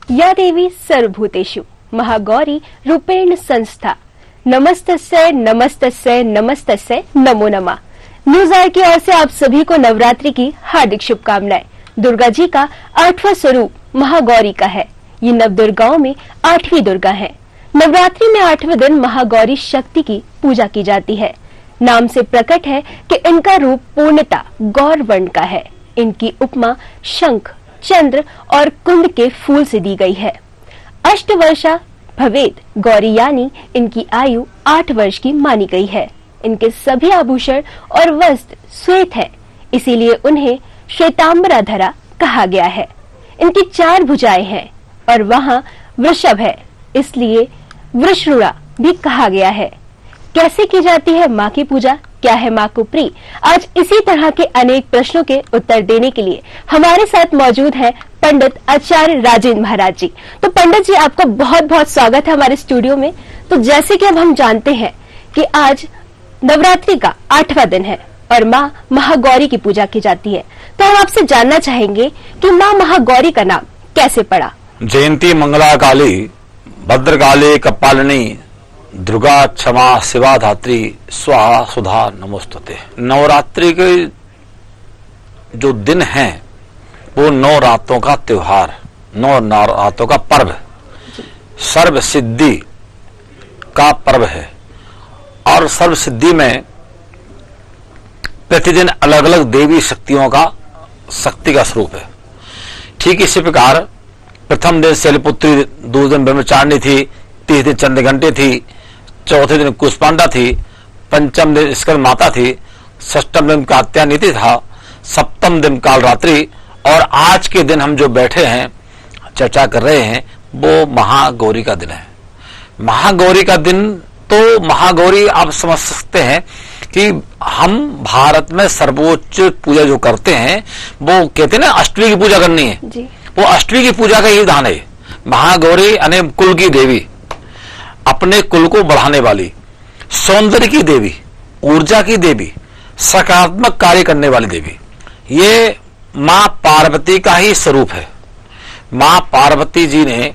या देवी सर्वभूतेषु महागौरी रूपेण संस्था नमस्तस्यै नमस्तस्यै नमस्तस्यै नमो नमः। न्यूज आवर की ओर से आप सभी को नवरात्रि की हार्दिक शुभकामनाएं। दुर्गा जी का 8वां स्वरूप महागौरी का है। ये नवदुर्गाओं में 8वीं दुर्गा है। नवरात्रि में 8वें दिन महागौरी शक्ति की पूजा की जाती है। नाम से प्रकट है कि इनका रूप पूर्णता गौर वर्ण का है। इनकी उपमा शंख, चंद्र और कुंद के फूल से दी गई है। अष्टवर्षा भवेत गौरी यानी इनकी आयु 8 वर्ष की मानी गई है। इनके सभी आभूषण और वस्त्र श्वेत है, इसीलिए उन्हें श्वेतांबराधरा कहा गया है। इनकी 4 भुजाएं हैं और वहां वृषभ है, इसलिए वृषरूढ़ा भी कहा गया है। कैसे की जाती है माँ की पूजा, क्या है माँ को प्रिय? आज इसी तरह के अनेक प्रश्नों के उत्तर देने के लिए हमारे साथ मौजूद है पंडित आचार्य राजेंद्र महाराज जी। तो पंडित जी, आपका बहुत बहुत स्वागत है हमारे स्टूडियो में। तो जैसे कि अब हम जानते हैं कि आज नवरात्रि का 8वां दिन है और माँ महागौरी की पूजा की जाती है, तो हम आपसे जानना चाहेंगे कि माँ महागौरी का नाम कैसे पड़ा? जयंती मंगला काली भद्रकाली कपालिनी दुर्गा क्षमा शिवा धात्री स्वाहा सुधा नमोस्तुते। नवरात्रि के जो दिन हैं वो 9 रातों का त्योहार, 9 रातों का पर्व, सर्व सिद्धि का पर्व है। और सर्व सिद्धि में प्रतिदिन अलग अलग देवी शक्तियों का शक्ति का स्वरूप है। ठीक इसी प्रकार प्रथम दिन शैलपुत्री, दूसरे दिन ब्रह्मचारिणी थी, तीसरे दिन चंद्रघंटी थी, चौथे दिन कुष्मांडा थी, पंचम दिन स्कंद माता थी, षष्ठम दिन कात्यायनी था, सप्तम दिन कालरात्रि और आज के दिन हम जो बैठे हैं चर्चा कर रहे हैं वो महागौरी का दिन है। महागौरी का दिन तो महागौरी आप समझ सकते हैं कि हम भारत में सर्वोच्च पूजा जो करते हैं वो कहते हैं ना अष्टमी की पूजा करनी है जी। वो अष्टमी की पूजा का ही विधान है। महागौरी यानी कुल की देवी, अपने कुल को बढ़ाने वाली, सौंदर्य की देवी, ऊर्जा की देवी, सकारात्मक कार्य करने वाली देवी, ये मां पार्वती का ही स्वरूप है। मां पार्वती जी ने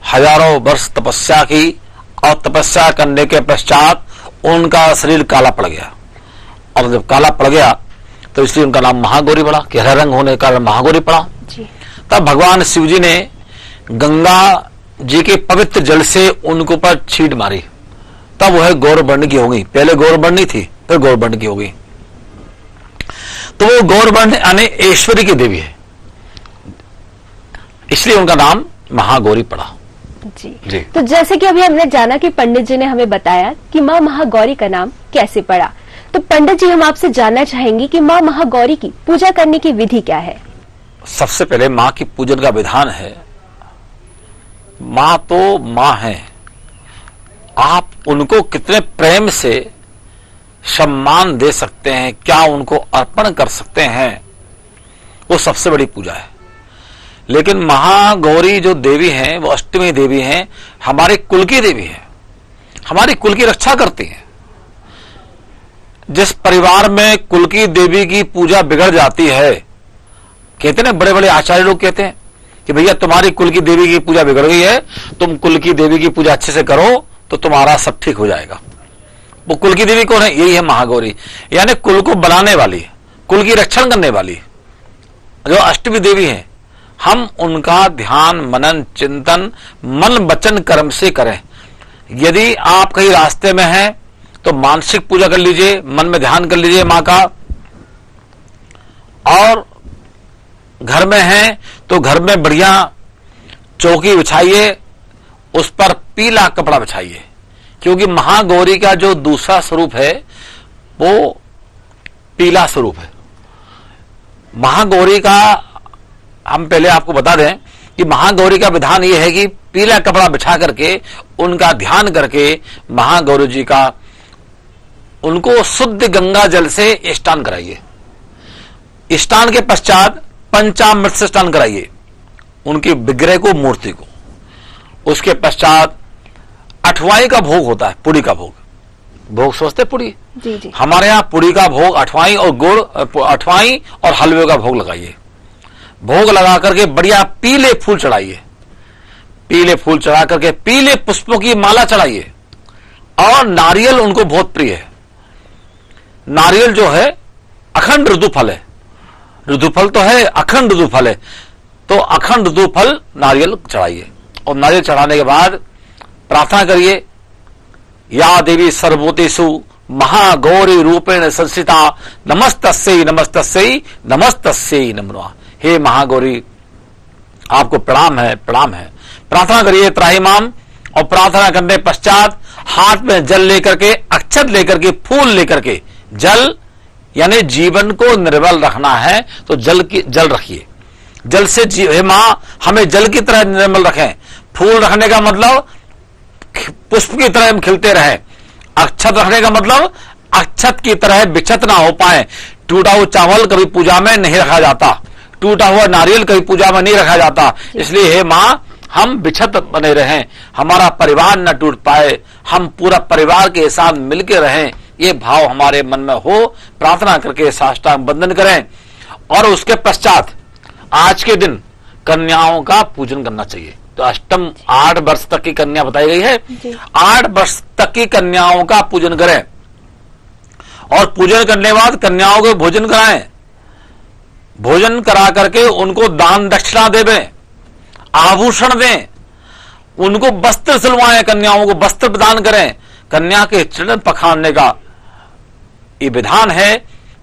हजारों वर्ष तपस्या की और तपस्या करने के पश्चात उनका शरीर काला पड़ गया और जब काला पड़ गया तो इसलिए उनका नाम महागौरी पड़ा कि हरा रंग होने के कारण महागौरी पड़ा। तब भगवान शिव जी ने गंगा जी के पवित्र जल से उनके ऊपर छींट मारी, तब वह गौरवर्ण की हो गई। पहले गौरवर्ण थी, फिर गौरवर्ण की हो गई। तो वो गौरवर्ण यानी ऐश्वर्य की देवी है, इसलिए उनका नाम महागौरी पड़ा। जी। तो जैसे कि अभी हमने जाना कि पंडित जी ने हमें बताया कि माँ महागौरी का नाम कैसे पड़ा, तो पंडित जी हम आपसे जानना चाहेंगे कि माँ महागौरी की पूजा करने की विधि क्या है? सबसे पहले माँ की पूजन का विधान है, माँ तो माँ है, आप उनको कितने प्रेम से सम्मान दे सकते हैं, क्या उनको अर्पण कर सकते हैं, वो सबसे बड़ी पूजा है। लेकिन महागौरी जो देवी हैं वो अष्टमी देवी हैं, हमारे कुल की देवी हैं, हमारी कुल की रक्षा करती हैं। जिस परिवार में कुल की देवी की पूजा बिगड़ जाती है, कहते हैं बड़े बड़े आचार्य लोग कहते हैं कि भैया तुम्हारी कुल की देवी की पूजा बिगड़ गई है, तुम कुल की देवी की पूजा अच्छे से करो तो तुम्हारा सब ठीक हो जाएगा। वो कुल की देवी कौन है? यही है महागौरी, यानी कुल को बनाने वाली, कुल की रक्षण करने वाली जो अष्टमी देवी हैं। हम उनका ध्यान मनन चिंतन मन वचन कर्म से करें। यदि आप कहीं रास्ते में हैं तो मानसिक पूजा कर लीजिए, मन में ध्यान कर लीजिए मां का, और घर में हैं तो घर में बढ़िया चौकी बिछाइए, उस पर पीला कपड़ा बिछाइए, क्योंकि महागौरी का जो दूसरा स्वरूप है वो पीला स्वरूप है। महागौरी का हम पहले आपको बता दें कि महागौरी का विधान यह है कि पीला कपड़ा बिछा करके उनका ध्यान करके महागौरी जी का उनको शुद्ध गंगा जल से स्नान कराइए। स्नान के पश्चात पंचामृत से स्नान कराइए उनके विग्रह को, मूर्ति को। उसके पश्चात अठवाई का भोग होता है, पुड़ी का भोग। भोग सोचते पुड़ी जी। हमारे यहाँ पुड़ी का भोग अठवाई और गुड़, अठवाई और हलवे का भोग लगाइए। भोग लगा करके बढ़िया पीले फूल चढ़ाइए, पीले फूल चढ़ा करके पीले पुष्पों की माला चढ़ाइए। और नारियल उनको बहुत प्रिय है। नारियल जो है अखंड ऋतुफल है, ऋतुफल तो है, अखंड ऋतुफल है, तो अखंड ऋतुफल नारियल चढ़ाइए। और नारियल चढ़ाने के बाद प्रार्थना करिए, या देवी सर्वभूतेषु महागौरी रूपेण संस्थिता नमस्तस्यै नमस्तस्यै नमस्तस्यै नमो नमः। हे महागौरी, आपको प्रणाम है, प्रणाम है। प्रार्थना करिए त्राहिमाम। और प्रार्थना करने पश्चात हाथ में जल लेकर के, अक्षत लेकर के, फूल लेकर के, जल यानी जीवन को निर्मल रखना है तो जल रखिए। जल से हे मां हमें जल की तरह निर्मल रखें। फूल रखने का मतलब पुष्प की तरह हम खिलते रहें। अक्षत रखने का मतलब अक्षत की तरह विक्षत ना हो पाए। टूटा हुआ चावल कभी पूजा में नहीं रखा जाता, टूटा हुआ नारियल कभी पूजा में नहीं रखा जाता। इसलिए हे मां हम विक्षत बने रहें, हमारा परिवार न टूट पाए, हम पूरा परिवार के साथ मिलकर रहें, ये भाव हमारे मन में हो। प्रार्थना करके साष्टांग वंदन करें। और उसके पश्चात आज के दिन कन्याओं का पूजन करना चाहिए। तो अष्टम 8 वर्ष तक की कन्या बताई गई है, 8 वर्ष तक की कन्याओं का पूजन करें। और पूजन करने के बाद कन्याओं को भोजन कराएं। भोजन करा करके उनको दान दक्षिणा देवें, आभूषण दें, उनको वस्त्र सिलवाएं, कन्याओं को वस्त्र प्रदान करें। कन्या के चरण पखारने का ये विधान है।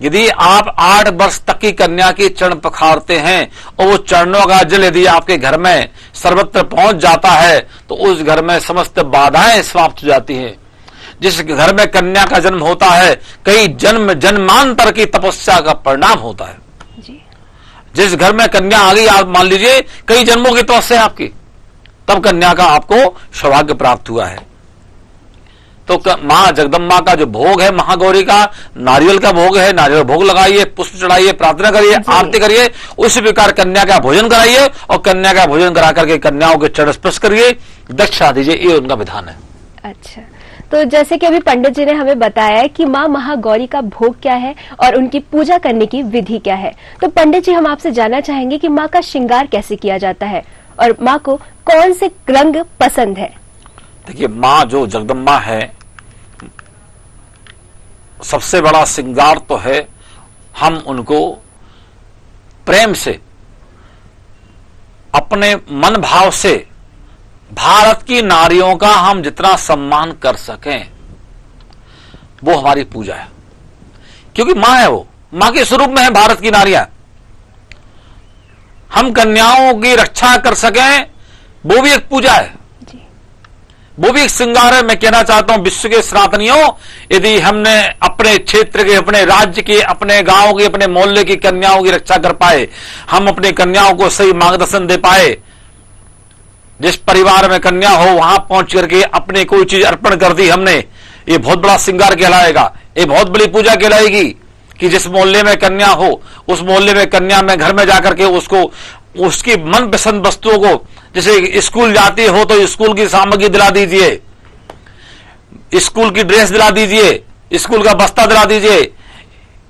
यदि आप 8 वर्ष तक की कन्या के चरण पखारते हैं और वो चरणों का जल यदि आपके घर में सर्वत्र पहुंच जाता है तो उस घर में समस्त बाधाएं समाप्त हो जाती हैं। जिस घर में कन्या का जन्म होता है कई जन्मांतर की तपस्या का परिणाम होता है। जिस घर में कन्या आ गई, आप मान लीजिए कई जन्मों की तपस्या आपकी, तब कन्या का आपको सौभाग्य प्राप्त हुआ है। तो मां जगदम्बा का जो भोग है, महागौरी का नारियल का भोग है, नारियल भोग लगाइए, पुष्प चढ़ाइए, प्रार्थना करिए, आरती करिए। उसी प्रकार कन्या का भोजन कराइए और कन्या का भोजन करा करके कन्याओं के चरण स्पर्श करिए, दक्षिणा दीजिए। ये उनका विधान है। अच्छा, तो जैसे कि अभी पंडित जी ने हमें बताया कि मां महागौरी का भोग क्या है और उनकी पूजा करने की विधि क्या है, तो पंडित जी हम आपसे जानना चाहेंगे कि मां का श्रृंगार कैसे किया जाता है और मां को कौन से रंग पसंद है। देखिए, मां जो जगदम्बा है, सबसे बड़ा श्रृंगार तो है हम उनको प्रेम से, अपने मन भाव से, भारत की नारियों का हम जितना सम्मान कर सकें वो हमारी पूजा है। क्योंकि मां है, वो मां के स्वरूप में है भारत की नारियां। हम कन्याओं की रक्षा कर सकें वो भी एक पूजा है, वो भी एक श्रृंगार है। मैं कहना चाहता हूं विश्व के सनातनियों, यदि हमने अपने क्षेत्र के, अपने राज्य के, अपने गांव की, अपने मोहल्ले की कन्याओं की रक्षा कर पाए, हम अपनी कन्याओं को सही मार्गदर्शन दे पाए, जिस परिवार में कन्या हो वहां पहुंच करके अपने कोई चीज अर्पण कर दी हमने, ये बहुत बड़ा श्रृंगार कहलाएगा, ये बहुत बड़ी पूजा कहलाएगी। कि जिस मोहल्ले में कन्या हो उस मोहल्ले में कन्या में घर में जाकर के उसको उसकी मनपसंद वस्तुओं को, जैसे स्कूल जाती हो तो स्कूल की सामग्री दिला दीजिए, स्कूल की ड्रेस दिला दीजिए, स्कूल का बस्ता दिला दीजिए।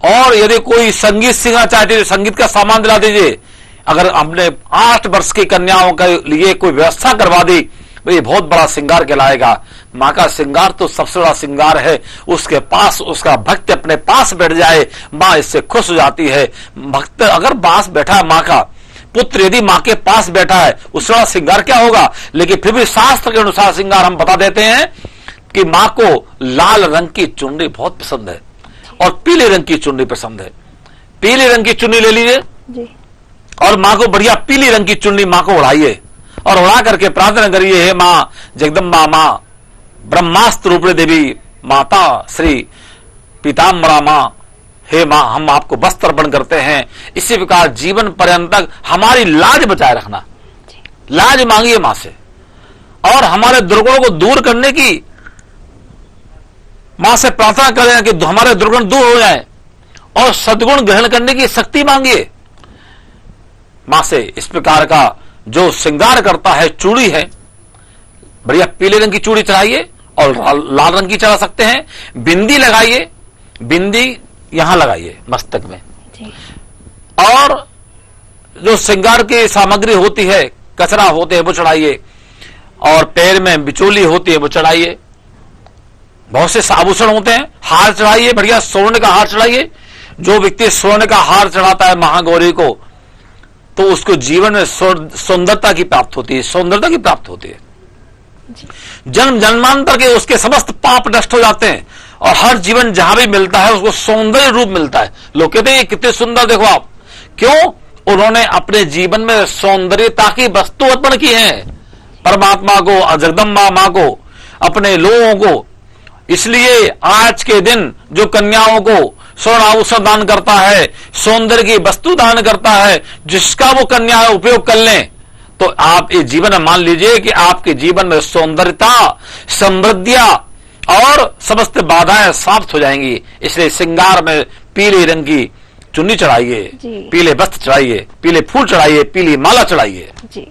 और यदि कोई संगीत सीखना चाहते हैं तो संगीत का सामान दिला दीजिए। अगर हमने 8 वर्ष की कन्याओं के लिए कोई व्यवस्था करवा दी तो ये बहुत बड़ा श्रृंगार कहलाएगा। मां का श्रृंगार तो सबसे बड़ा श्रृंगार है। उसके पास उसका भक्त अपने पास बैठ जाए, मां इससे खुश हो जाती है। भक्त अगर पास बैठा है, मां का पुत्र यदि मां के पास बैठा है, उससे बड़ा श्रृंगार क्या होगा। लेकिन फिर भी शास्त्र के अनुसार श्रृंगार हम बता देते हैं कि मां को लाल रंग की चुन्नी बहुत पसंद है और पीले रंग की चुन्नी पसंद है। पीले रंग की चुन्नी ले लीजिए और मां को बढ़िया पीली रंग की चुन्नी मां को उड़ाइए और उड़ा करके प्रार्थना करिए, हे मां जगदम्बा, मां ब्रह्मास्त्र रूपे देवी, माता श्री पीताम्बरा मां, हे मां हम आपको वस्त्र अर्पण करते हैं। इसी प्रकार जीवन पर्यंत तक हमारी लाज बचाए रखना, लाज मांगिए मां से और हमारे दुर्गुणों को दूर करने की मां से प्रार्थना करें कि हमारे दुर्गुण दूर हो जाए और सद्गुण ग्रहण करने की शक्ति मांगिए मां से। इस प्रकार का जो श्रृंगार करता है, चूड़ी है, बढ़िया पीले रंग की चूड़ी चढ़ाइए और लाल रंग की चढ़ा सकते हैं। बिंदी लगाइए, बिंदी यहां लगाइए मस्तक में। और जो श्रृंगार की सामग्री होती है, कचरा होते हैं, वो चढ़ाइए। और पैर में बिचौली होती है वो चढ़ाइए। बहुत से आभूषण होते हैं, हार चढ़ाइए, बढ़िया स्वर्ण का हार चढ़ाइए। जो व्यक्ति स्वर्ण का हार चढ़ाता है महागौरी को, तो उसको जीवन में सुंदरता की प्राप्त होती है, सौंदर्यता की प्राप्त होती है। जन्म जन्मांतर के उसके समस्त पाप नष्ट हो जाते हैं और हर जीवन जहां भी मिलता है उसको सौंदर्य रूप मिलता है। लोग कहते हैं कितने सुंदर, देखो आप। क्यों? उन्होंने अपने जीवन में सौंदर्यता की वस्तु अर्पण की है परमात्मा को, जगदम्बा मां को, अपने लोगों को। इसलिए आज के दिन जो कन्याओं को स्वर्ण आभूषण दान करता है, सौंदर्य की वस्तु दान करता है, जिसका वो कन्या उपयोग कर लें, तो आप इस जीवन में मान लीजिए कि आपके जीवन में सौंदर्यता, समृद्धियां और समस्त बाधाएं समाप्त हो जाएंगी। इसलिए श्रृंगार में पीले रंग की चुन्नी चढ़ाइए, पीले वस्त्र चढ़ाइए, पीले फूल चढ़ाइए, पीली माला चढ़ाइए। जी,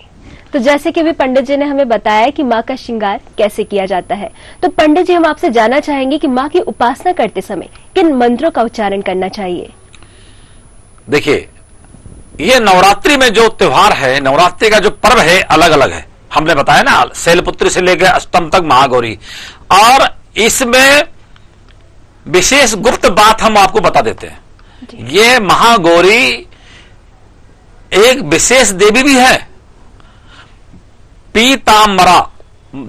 तो जैसे कि अभी पंडित जी ने हमें बताया कि माँ का श्रृंगार कैसे किया जाता है, तो पंडित जी हम आपसे जानना चाहेंगे कि माँ की उपासना करते समय किन मंत्रों का उच्चारण करना चाहिए। देखिए, ये नवरात्रि में जो त्योहार है, नवरात्रि का जो पर्व है, अलग अलग है। हमने बताया ना, शैलपुत्री से लेकर अष्टम तक महागौरी, और इसमें विशेष गुप्त बात हम आपको बता देते हैं। ये महागौरी एक विशेष देवी भी है। पीतांबरा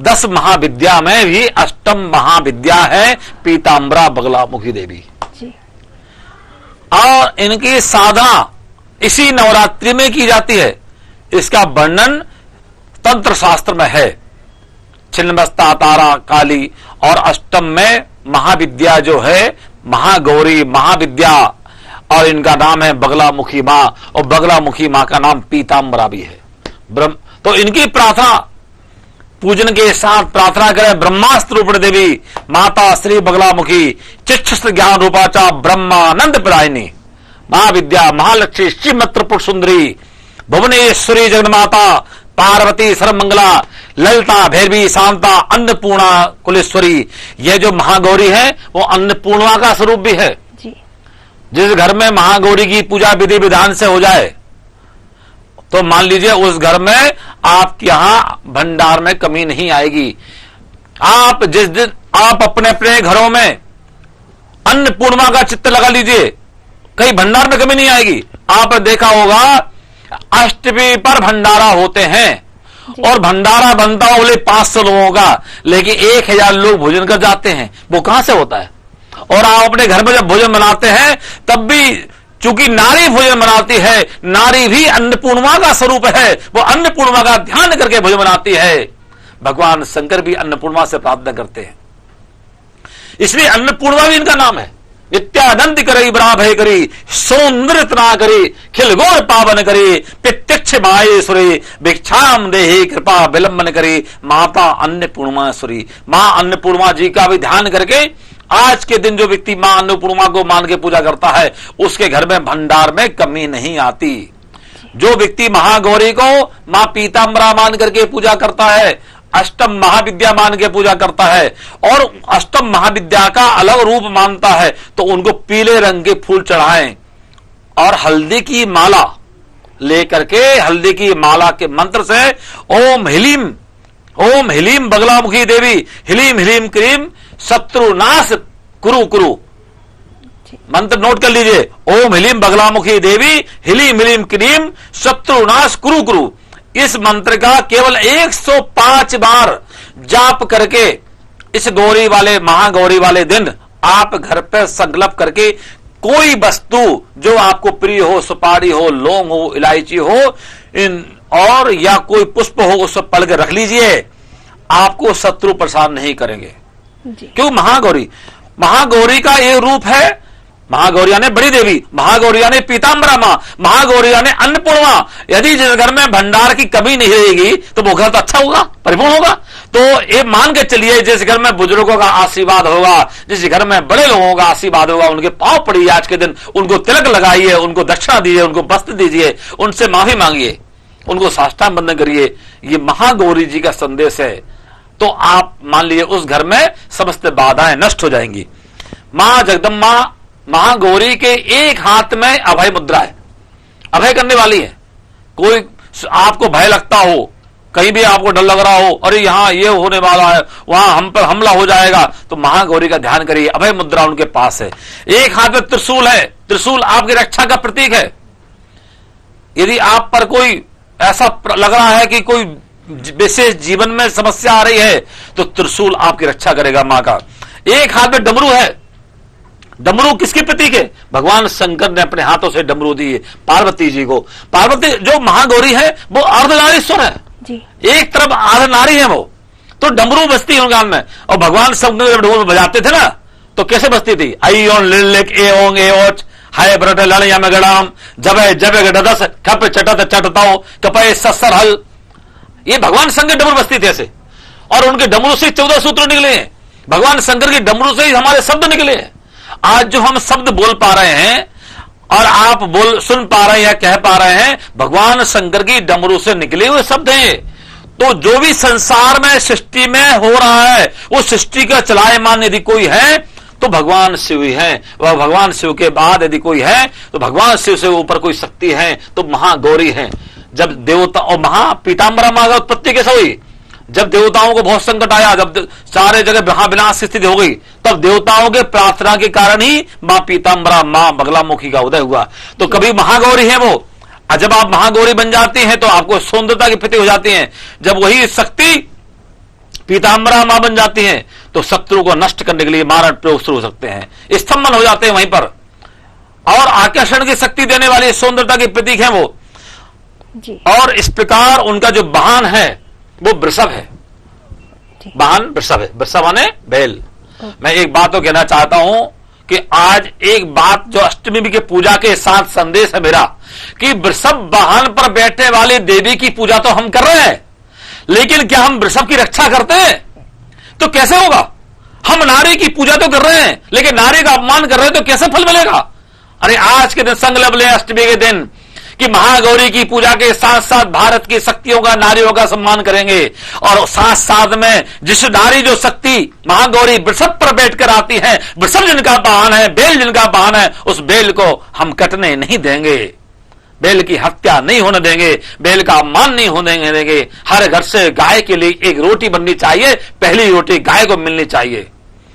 10 महाविद्या में भी अष्टम महाविद्या है पीतांबरा बगलामुखी देवी जी। और इनकी साधना इसी नवरात्रि में की जाती है। इसका वर्णन तंत्र शास्त्र में है। छिन्नमस्ता तारा काली, और अष्टम में महाविद्या जो है महागौरी महाविद्या, और इनका नाम है बगलामुखी मां, और बगलामुखी मां का नाम पीतांबरा भी है। तो इनकी प्रार्थना पूजन के साथ प्रार्थना करें। ब्रह्मास्त्र रूप देवी माता श्री बगलामुखी चिच्छस्त्र ज्ञान रूपाचा ब्रह्मानंद प्रदायिनी महाविद्या महालक्ष्मी श्रीमत्र सुंदरी भुवनेश्वरी जगन्माता पार्वती सर्वमंगला ललिता भैरवी शांता अन्नपूर्णा कुलेश्वरी। यह जो महागौरी है वो अन्नपूर्णा का स्वरूप भी है जी। जिस घर में महागौरी की पूजा विधि विधान से हो जाए तो मान लीजिए उस घर में आपके यहां भंडार में कमी नहीं आएगी। आप जिस दिन आप अपने अपने घरों में अन्नपूर्णा का चित्र लगा लीजिए, कहीं भंडार में कमी नहीं आएगी। आपने देखा होगा अष्टमी पर भंडारा होते हैं और भंडारा बनता हो बोले 500 लोगों का, लेकिन 1000 लोग भोजन कर जाते हैं। वो कहां से होता है? और आप अपने घर में जब भोजन बनाते हैं तब भी चूंकि नारी भोजन बनाती है, नारी भी अन्नपूर्णा का स्वरूप है, वो अन्नपूर्णा का ध्यान करके भोजन बनाती है। भगवान शंकर भी अन्नपूर्णा से प्रार्थना करते हैं, इसलिए अन्नपूर्णा भी इनका नाम है। नित्यानंद करी बरा भय करी सौंदर्यतना करी खिलगोर पावन करी प्रत्यक्ष माहेश्वरी भिक्षाम देहि कृपा विलंबन करी माता अन्नपूर्णाश्वरी। मां अन्नपूर्णा जी का भी ध्यान करके आज के दिन जो व्यक्ति मां अन्नपूर्णा को मान के पूजा करता है उसके घर में भंडार में कमी नहीं आती। जो व्यक्ति महागौरी को मां पीतांबरा मान करके पूजा करता है, अष्टम महाविद्या मान के पूजा करता है और अष्टम महाविद्या का अलग रूप मानता है, तो उनको पीले रंग के फूल चढ़ाएं और हल्दी की माला लेकर के, हल्दी की माला के मंत्र से ओम हिलीम बगलामुखी देवी हिलीम हिलीम क्रीम शत्रुनाश कुरु कुरु, मंत्र नोट कर लीजिए। ओम हिलीम बगलामुखी देवी हिलीम हिलीम क्रीम शत्रुनाश कुरु कुरु। इस मंत्र का केवल 105 बार जाप करके इस गौरी वाले महागौरी वाले दिन आप घर पर संकल्प करके कोई वस्तु जो आपको प्रिय हो, सुपारी हो, लौंग हो, इलायची हो, और या कोई पुष्प हो, उस पर पढ़ के रख लीजिए। आपको शत्रु परेशान नहीं करेंगे। क्यों? महागौरी का ये रूप है। महागौरी यानी बड़ी देवी, महागौरी यानी पीतांबरा मां, महागौरी यानी अन्नपूर्णा। यदि जिस घर में भंडार की कमी नहीं रहेगी तो वो घर तो अच्छा होगा, परिपूर्ण होगा। तो ये मान के चलिए जिस घर में बुजुर्गों का आशीर्वाद होगा, जिस घर में बड़े लोगों का आशीर्वाद होगा, उनके पांव पड़िए आज के दिन, उनको तिलक लगाइए, उनको दक्षिणा दीजिए, उनको वस्त्र दीजिए, उनसे माफी मांगिए, उनको साष्टांग बंदन करिए। ये महागौरी जी का संदेश है। तो आप मान लीजिए उस घर में समस्त बाधाएं नष्ट हो जाएंगी। मां जगदम्बा महागौरी के एक हाथ में अभय मुद्रा है, अभय करने वाली है। कोई आपको भय लगता हो, कहीं भी आपको डर लग रहा हो, अरे यहां ये होने वाला है, वहां हम पर हमला हो जाएगा, तो महागौरी का ध्यान करिए। अभय मुद्रा उनके पास है, एक हाथ में त्रिशूल है, त्रिशूल आपकी रक्षा का प्रतीक है। यदि आप पर कोई ऐसा लग रहा है कि कोई विशेष जीवन में समस्या आ रही है, तो त्रिशूल आपकी रक्षा करेगा मां का। एक हाथ में डमरू है, डमरू किसके प्रतीक है? भगवान शंकर ने अपने हाथों से डमरू दिए पार्वती जी को। पार्वती जो महागौरी है वो अर्धनारीश्वर है जी। एक तरफ अर्धनारी है वो, तो डमरू बजती है उनके कान में। और भगवान शंकर जब ढोल बजाते थे ना, तो कैसे बजती थी? आई ओन लिलिक ए ओंग ए ओच हाय ब्रट लड़िया में गड़ाम जबे जबे गडदस खप चटत चटताओ कपय ससर हल। ये भगवान शंकर डमरू बजती थे ऐसे, और उनके डमरू से 14 सूत्र निकले हैं। भगवान शंकर के डमरू से ही हमारे शब्द निकले हैं। आज जो हम शब्द बोल पा रहे हैं और आप सुन पा रहे हैं या कह पा रहे हैं, भगवान शंकर की डमरू से निकले हुए शब्द हैं। तो जो भी संसार में सृष्टि में हो रहा है, वो सृष्टि का चलायमान यदि कोई है तो भगवान शिव ही है। वह भगवान शिव के बाद यदि कोई है तो भगवान शिव से ऊपर कोई शक्ति है तो महागौरी है। जब देवता और महापीताम्बरा मां का उत्पत्ति कैसे हुई? जब देवताओं को बहुत संकट आया, जब सारे जगह महाविनाश की स्थिति हो गई, तब देवताओं के प्रार्थना के कारण ही मां पीताम्बरा मां बगलामुखी का उदय हुआ। तो कभी महागौरी है वो, और जब आप महागौरी बन जाती हैं तो आपको सौंदर्यता की प्रतीक हो जाती हैं। जब वही शक्ति पीताम्बरा मां बन जाती हैं तो शत्रु को नष्ट करने के लिए मारण प्रयोग शुरू हो सकते हैं, स्तंभन हो जाते हैं वहीं पर। और आकर्षण की शक्ति देने वाली सौंदर्यता के प्रतीक है वो जी। और इस प्रकार उनका जो वाहन है वो वृषभ है। वाहन वृषभ है, वृषभ माने बैल। मैं एक बात तो कहना चाहता हूं कि आज एक बात जो अष्टमी के पूजा के साथ संदेश है मेरा, कि वृषभ वाहन पर बैठने वाली देवी की पूजा तो हम कर रहे हैं, लेकिन क्या हम वृषभ की रक्षा करते हैं? तो कैसे होगा? हम नारी की पूजा तो कर रहे हैं, लेकिन नारी का अपमान कर रहे हैं, तो कैसे फल मिलेगा? अरे आज के दिन संकल्प ले अष्टमी के दिन कि महागौरी की पूजा के साथ साथ भारत की शक्तियों का, नारियों का सम्मान करेंगे। और साथ साथ में जिस नारी जो शक्ति महागौरी वृषभ पर बैठकर आती है, वृषभ जिनका वाहन है, बैल जिनका वाहन है, उस बैल को हम कटने नहीं देंगे, बैल की हत्या नहीं होने देंगे, बैल का अपमान नहीं होने देंगे। हर घर से गाय के लिए एक रोटी बननी चाहिए, पहली रोटी गाय को मिलनी चाहिए।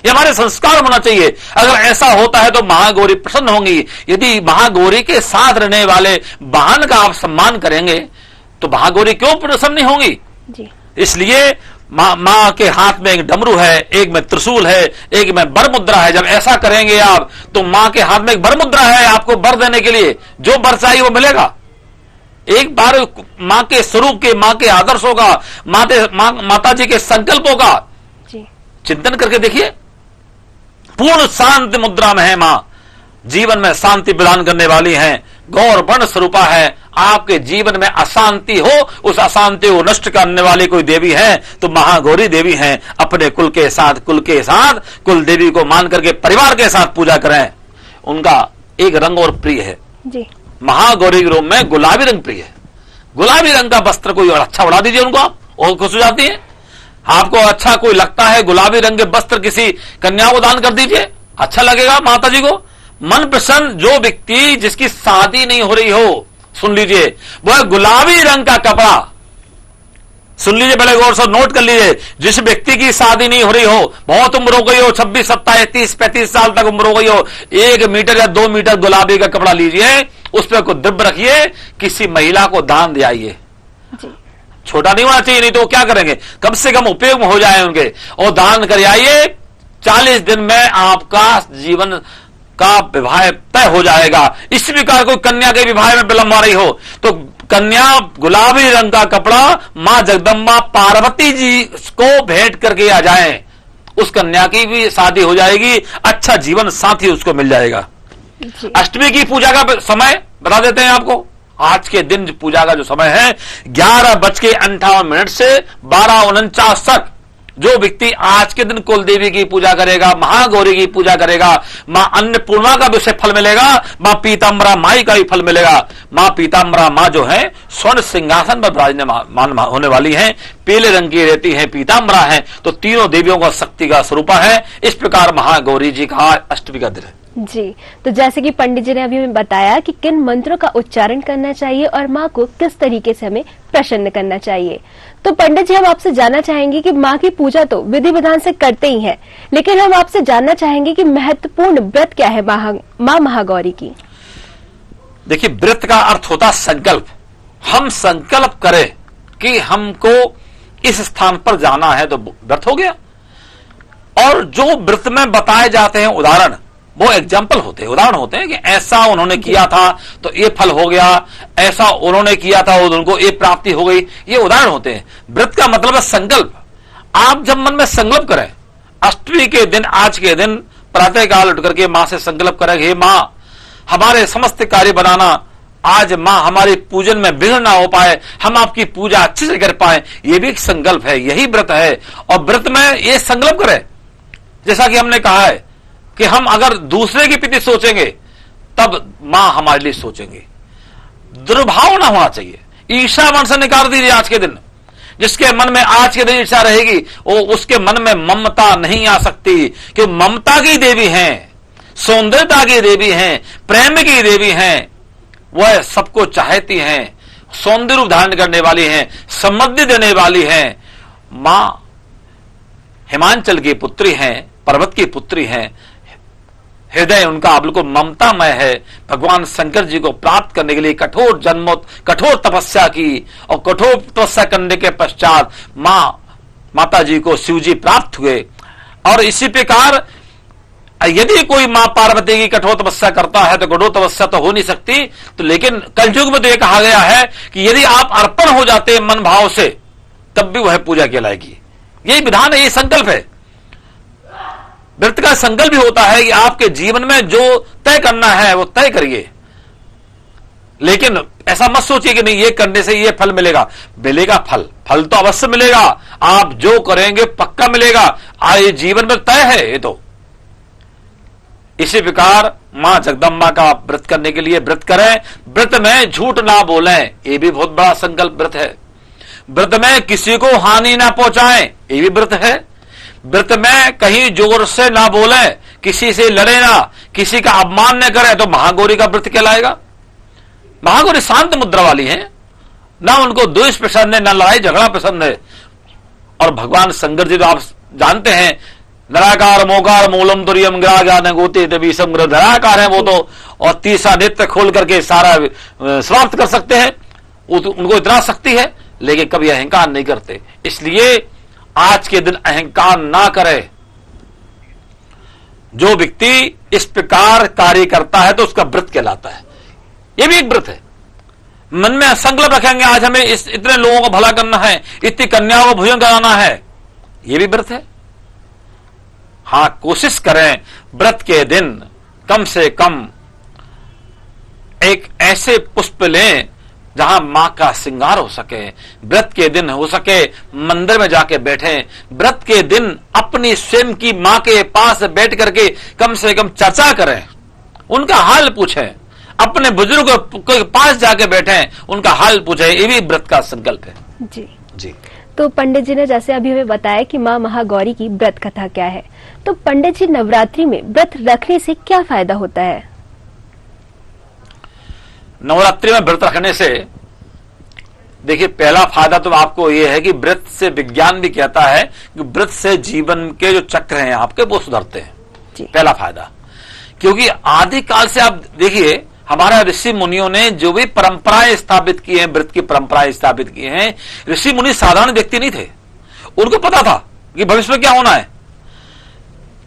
ये हमारे संस्कार होना चाहिए। अगर ऐसा होता है तो महागौरी प्रसन्न होंगी। यदि महागौरी के साथ रहने वाले वाहन का आप सम्मान करेंगे तो महागौरी क्यों प्रसन्न नहीं होंगी जी। इसलिए मां के हाथ में एक डमरू है, एक में त्रिशूल है, एक में वर मुद्रा है। जब ऐसा करेंगे आप तो मां के हाथ में एक वर मुद्रा है, आपको वर देने के लिए जो वर चाहिए वो मिलेगा। एक बार मां के स्वरूप के, मां के आदर्शों का, माता जी के संकल्पों का चिंतन करके देखिए। पूर्ण शांति मुद्रा में है मां, जीवन में शांति प्रदान करने वाली हैं, गौर वर्ण स्वरूपा है। आपके जीवन में अशांति हो, उस अशांति को नष्ट करने वाली कोई देवी है तो महागौरी देवी हैं। अपने कुल के साथ कुल देवी को मान करके परिवार के साथ पूजा करें। उनका एक रंग और प्रिय है जी। महागौरी के रूप में गुलाबी रंग प्रिय है। गुलाबी रंग का वस्त्र कोई और अच्छा उड़ा दीजिए उनको, आप और खुश हो जाती है। आपको अच्छा कोई लगता है गुलाबी रंग के वस्त्र किसी कन्या को दान कर दीजिए, अच्छा लगेगा माता जी को। मन प्रसन्न जो व्यक्ति जिसकी शादी नहीं हो रही हो, सुन लीजिए, वह गुलाबी रंग का कपड़ा, सुन लीजिए बड़े गौर से नोट कर लीजिए। जिस व्यक्ति की शादी नहीं हो रही हो, बहुत उम्र हो गई हो, 26, 27, 30, 35 साल तक उम्र हो गई हो, 1 मीटर या 2 मीटर गुलाबी का कपड़ा लीजिए, उस पर कुछ द्रव्य रखिए, किसी महिला को दान दे आइए। छोटा नहीं होना चाहिए, नहीं तो क्या करेंगे, कम से कम उपयोग में हो जाए उनके, और दान कर आइए। 40 दिन में आपका जीवन का विवाह तय हो जाएगा। इसी प्रकार कोई कन्या के विवाह में विलंब आ रही हो तो कन्या गुलाबी रंग का कपड़ा मां जगदम्बा पार्वती जी को भेंट करके आ जाए, उस कन्या की भी शादी हो जाएगी, अच्छा जीवन साथी उसको मिल जाएगा। अष्टमी की पूजा का समय बता देते हैं आपको। आज के दिन पूजा का जो समय है 11:58 से 12:49 तक। जो व्यक्ति आज के दिन कुल देवी की पूजा करेगा, महागौरी की पूजा करेगा, मां अन्नपूर्णा का भी उसे फल मिलेगा, मां पीताम्बरा माई का भी फल मिलेगा। मां पीताम्बरा मां जो है स्वर्ण सिंहासन पर विराजमान होने वाली है, पीले रंग की रहती है, पीताम्बरा है, तो तीनों देवियों का शक्ति का स्वरूप है। इस प्रकार महागौरी जी का अष्टमी का दिन है। जी, तो जैसे कि पंडित जी ने अभी हमें बताया कि किन मंत्रों का उच्चारण करना चाहिए और माँ को किस तरीके से हमें प्रसन्न करना चाहिए, तो पंडित जी हम आपसे जानना चाहेंगे कि माँ की पूजा तो विधि विधान से करते ही हैं, लेकिन हम आपसे जानना चाहेंगे कि महत्वपूर्ण व्रत क्या है माँ महागौरी की। देखिए, व्रत का अर्थ होता है संकल्प। हम संकल्प करें कि हमको इस स्थान पर जाना है तो व्रत हो गया। और जो व्रत में बताए जाते हैं उदाहरण, वो एग्जाम्पल होते हैं, उदाहरण होते हैं कि ऐसा उन्होंने किया था तो ये फल हो गया, ऐसा उन्होंने किया था और उनको ये प्राप्ति हो गई, ये उदाहरण होते हैं। व्रत का मतलब है संकल्प। आप जब मन में संकल्प करें, अष्टमी के दिन, आज के दिन प्रातः काल उठ करके मां से संकल्प करें, हे मां हमारे समस्त कार्य बनाना, आज मां हमारे पूजन में विघ्न ना हो पाए, हम आपकी पूजा अच्छे से कर पाए, ये भी एक संकल्प है, यही व्रत है। और व्रत में ये संकल्प करें, जैसा कि हमने कहा है कि हम अगर दूसरे की प्रति सोचेंगे तब मां हमारे लिए सोचेंगे। दुर्भाव ना होना चाहिए, ईर्ष्या मन से निकाल दीजिए। आज के दिन जिसके मन में आज के दिन ईर्ष्या रहेगी, वो उसके मन में ममता नहीं आ सकती, कि ममता की देवी हैं, सौंदर्यता की देवी हैं, प्रेम की देवी हैं, वह सबको चाहती हैं, सौंदर्य रूप धारण करने वाली हैं, समृद्धि देने वाली हैं। मां हिमांचल की पुत्री हैं, पर्वत की पुत्री हैं, हृदय उनका बिल्कुल ममतामय है। भगवान शंकर जी को प्राप्त करने के लिए कठोर तपस्या की, और कठोर तपस्या करने के पश्चात माता जी को शिव जी प्राप्त हुए। और इसी प्रकार यदि कोई मां पार्वती की कठोर तपस्या करता है तो कठोर तपस्या तो हो नहीं सकती, तो लेकिन कलयुग में तो यह कहा गया है कि यदि आप अर्पण हो जाते हैं मन भाव से, तब भी वह पूजा कहलाएगी। यही विधान है, यही संकल्प है। व्रत का संकल्प भी होता है कि आपके जीवन में जो तय करना है वो तय करिए, लेकिन ऐसा मत सोचिए कि नहीं ये करने से ये फल मिलेगा। मिलेगा फल तो अवश्य मिलेगा, आप जो करेंगे पक्का मिलेगा, ये जीवन में तय है ये तो। इसी प्रकार मां जगदम्बा का व्रत करने के लिए व्रत करें, व्रत में झूठ ना बोलें, ये भी बहुत बड़ा संकल्प व्रत है। व्रत में किसी को हानि ना पहुंचाएं, ये भी व्रत है। व्रत में कहीं जोर से ना बोले, किसी से लड़े ना, किसी का अपमान न करे, तो महागौरी का व्रत कहलाएगा। महागौरी शांत मुद्रा वाली है, ना उनको द्वेष पसंद है, ना लड़ाई झगड़ा पसंद है। और भगवान शंकर जी तो आप जानते हैं, निराकार मोकार मूलम तुरियम ग्राज्ञान गोते तभी समग्र निराकार है वो तो, और तीसरा नेत्र खोल करके सारा समाप्त कर सकते हैं, उनको इतना शक्ति है, लेकिन कभी अहंकार नहीं करते। इसलिए आज के दिन अहंकार ना करे। जो व्यक्ति इस प्रकार कार्य करता है तो उसका व्रत कहलाता है। यह भी एक व्रत है। मन में संकल्प रखेंगे आज हमें इतने लोगों को भला करना है, इतनी कन्याओं को भोजन कराना है, यह भी व्रत है। हां, कोशिश करें व्रत के दिन कम से कम एक ऐसे पुष्प लें जहां मां का श्रृंगार हो सके। व्रत के दिन हो सके मंदिर में जाके बैठें। व्रत के दिन अपनी स्वयं की मां के पास बैठ करके कम से कम चर्चा करें, उनका हाल पूछें, अपने बुजुर्गों के पास जाके बैठें, उनका हाल पूछें। ये भी व्रत का संकल्प है। जी। तो पंडित जी ने जैसे अभी हमें बताया कि मां महागौरी की व्रत कथा क्या है, तो पंडित जी नवरात्रि में व्रत रखने से क्या फायदा होता है? नवरात्रि में व्रत रखने से देखिए, पहला फायदा तो आपको यह है कि व्रत से विज्ञान भी कहता है कि व्रत से जीवन के जो चक्र हैं आपके वो सुधरते हैं। पहला फायदा, क्योंकि आदि काल से आप देखिए हमारे ऋषि मुनियों ने जो भी परंपराएं स्थापित की हैं, व्रत की परंपराएं स्थापित की हैं, ऋषि मुनि साधारण व्यक्ति नहीं थे। उनको पता था कि भविष्य में क्या होना है।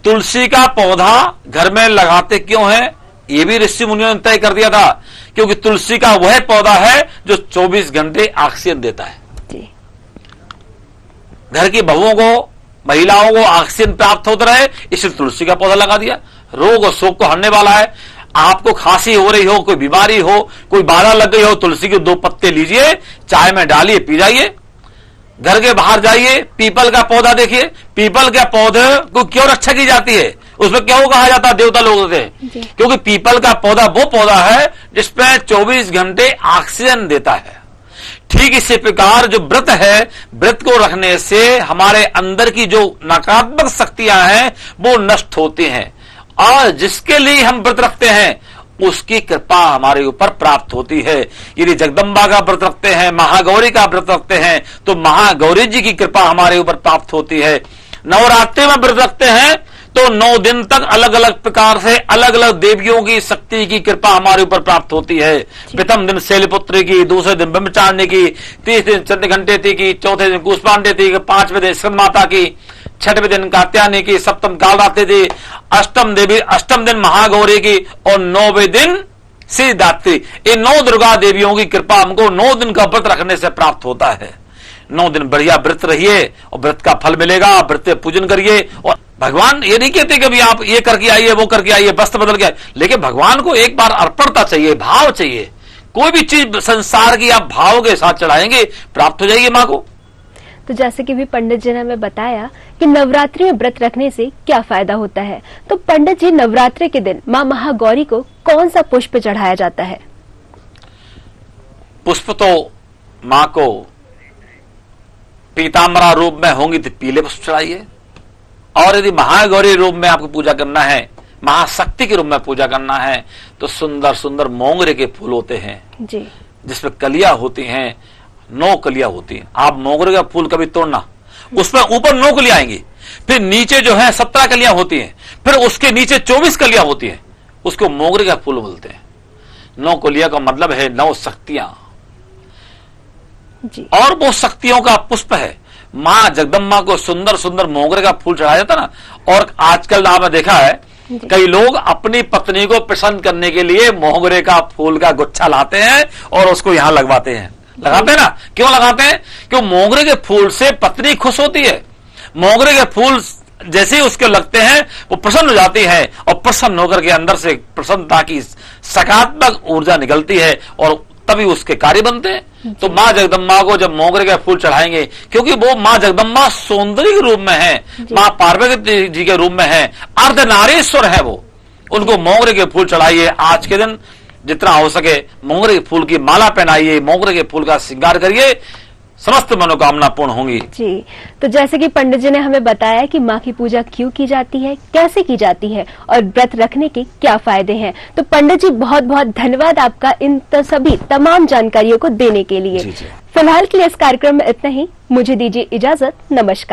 तुलसी का पौधा घर में लगाते क्यों है, ये भी ऋषि मुनियों ने तय कर दिया था, क्योंकि तुलसी का वह पौधा है जो 24 घंटे ऑक्सीजन देता है। घर की बहुओं को, महिलाओं को ऑक्सीजन प्राप्त होता रहे, इसलिए तुलसी का पौधा लगा दिया। रोग और शोक को हरने वाला है। आपको खांसी हो रही हो, कोई बीमारी हो, कोई बाधा लग गई हो, तुलसी के 2 पत्ते लीजिए, चाय में डालिए, पी जाइए। घर के बाहर जाइए, पीपल का पौधा देखिए, पीपल के पौधे को क्यों रक्षा की जाती है, उसमें क्यों कहा जाता है देवता लोगों से, क्योंकि पीपल का पौधा वो पौधा है जिसमें 24 घंटे ऑक्सीजन देता है। ठीक इसी प्रकार जो व्रत है, व्रत को रखने से हमारे अंदर की जो नकारात्मक शक्तियां हैं वो नष्ट होती हैं, और जिसके लिए हम व्रत रखते हैं उसकी कृपा हमारे ऊपर प्राप्त होती है। यदि जगदम्बा का व्रत रखते हैं, महागौरी का व्रत रखते हैं, तो महागौरी जी की कृपा हमारे ऊपर प्राप्त होती है। नवरात्रि में व्रत रखते हैं तो 9 दिन तक अलग अलग प्रकार से अलग अलग देवियों की शक्ति की कृपा हमारे ऊपर प्राप्त होती है। प्रथम दिन शैलपुत्री की, दूसरे दिन ब्रह्मचारिणी की, तीसरे दिन चंद्रघंटेती की, चौथे दिन कूष्मांडेती की, 5वें दिन स्कंद माता की, 6वें दिन कात्यायनी की, सप्तम कालरात्रि थी, अष्टम दिन महागौरी की और 9वें दिन सिद्धिदात्री। ये 9 दुर्गा देवियों की कृपा हमको 9 दिन का व्रत रखने से प्राप्त होता है। 9 दिन बढ़िया व्रत रहिए और व्रत का फल मिलेगा। व्रत पूजन करिए। और भगवान ये नहीं कहते कि आप ये करके आइए, वो करके आइए, वस्त्र बदल के आइए, लेकिन भगवान को एक बार अर्पणता चाहिए, भाव चाहिए। कोई भी चीज संसार की आप भाव के साथ चढ़ाएंगे, प्राप्त हो जाएगी मां को। तो जैसे कि भी पंडित जी ने हमें बताया कि नवरात्रि में व्रत रखने से क्या फायदा होता है, तो पंडित जी नवरात्रि के दिन मां महागौरी को कौन सा पुष्प चढ़ाया जाता है? पुष्प तो मां को पीताम्बरा रूप में होंगी तो पीले पुष्प चढ़ाइए, और यदि महागौरी रूप में आपको पूजा करना है, महाशक्ति के रूप में पूजा करना है, तो सुंदर सुंदर मोगरे के फूल होते हैं जी, जिसमें कलियां होती हैं, 9 कलियां होती हैं। आप मोगरे का फूल कभी तोड़ना, उसमें ऊपर 9 कलियां आएंगी, फिर नीचे जो है 17 कलियां होती हैं, फिर उसके नीचे 24 कलियां होती हैं, उसको मोगरे का फूल बोलते हैं। 9 कलियां का मतलब है 9 शक्तियां जी। और वो शक्तियों का पुष्प है। मां जगदम्बा को सुंदर सुंदर मोगरे का फूल चढ़ाया जाता ना। और आजकल आपने देखा है कई लोग अपनी पत्नी को प्रसन्न करने के लिए मोगरे का फूल का गुच्छा लाते हैं और उसको यहां लगवाते हैं। लगाते हैं ना, क्यों लगाते हैं? क्यों मोगरे के फूल से पत्नी खुश होती है। मोगरे के फूल जैसे ही उसके लगते हैं वो प्रसन्न हो जाती है, और प्रसन्न होकर के अंदर से प्रसन्नता की सकारात्मक ऊर्जा निकलती है और तभी उसके कार्य बनते हैं। तो मां जगदम्बा को जब मोगरे के फूल चढ़ाएंगे, क्योंकि वो मां जगदम्बा सौंदर्य के रूप में है, मां पार्वती जी के रूप में है, अर्धनारीश्वर है वो, उनको मोगरे के फूल चढ़ाइए। आज के दिन जितना हो सके मोगरे के फूल की माला पहनाइए, मोगरे के फूल का श्रृंगार करिए, समस्त मनोकामना पूर्ण होंगी जी। तो जैसे कि पंडित जी ने हमें बताया कि माँ की पूजा क्यों की जाती है, कैसे की जाती है और व्रत रखने के क्या फायदे हैं, तो पंडित जी बहुत बहुत धन्यवाद आपका इन सभी तमाम जानकारियों को देने के लिए। जी। फिलहाल के लिए इस कार्यक्रम में इतना ही। मुझे दीजिए इजाजत। नमस्कार।